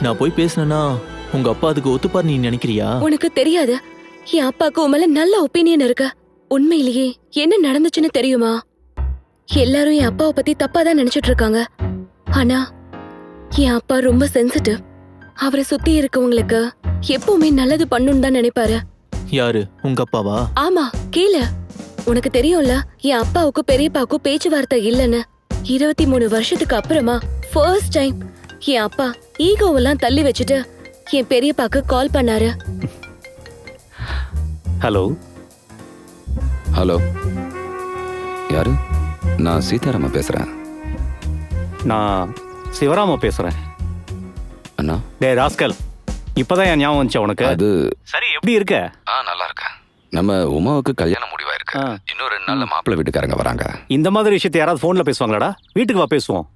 நான் போய் பேசினேன்னா உங்க அப்பா அதுக்கு ஒத்துப்பார் நீ நினைக்கிறியா? உனக்கு தெரியாது, என் அப்பாவுக்கு உன் மேல நல்ல ஒப்பீனியன் இருக்கு. உண்மையிலேயே என்ன நடந்துச்சுன்னு தெரியுமா? எல்லாரும் என் அப்பாவை பத்தி தப்பா தான் நினைச்சிட்டு இருக்காங்க. ஆனா என் அப்பா ரொம்ப சென்சிட்டிவ். அவரை சுத்தி இருக்கவங்களுக்கு எப்பவுமே நல்லது பண்ணுன்னு தான் நினைப்பாரு. யாரு, உங்க அப்பாவா? ஆமா, கேளு. உனக்கு தெரியும்ல, என் அப்பாவுக்கும் பெரியப்பாவுக்கும் பேச்சுவார்த்தை இல்லைன்னு. 23 வருஷத்துக்கு அப்புறமா ஃபர்ஸ்ட் டைம் என் அப்பா ஈகோவெல்லாம் தள்ளி வச்சுட்டு என் பெரியப்பாக்கு கால் பண்ணாரு. ஹலோ ஹலோ, யாரு? நான் சீதாராம பேசுறேன். நான் சிவராம பேசுறேன். அண்ணா, டே ராஸ்கல், இப்பதான் என் ஞாபகம் வந்துச்சு உனக்கு. அது சரி, எப்படி இருக்க? நல்லா இருக்கேன். நம்ம உமாவுக்கு கல்யாணம் முடிவாயிருக்கு. இன்னும் 2 நாள்ல மாப்பிள்ளை வீட்டுக்காரங்க வராங்க. இந்த மாதிரி விஷயத்தை யாராவது போன்ல பேசுவாங்களாடா? வீட்டுக்கு வா பேசுவோம்.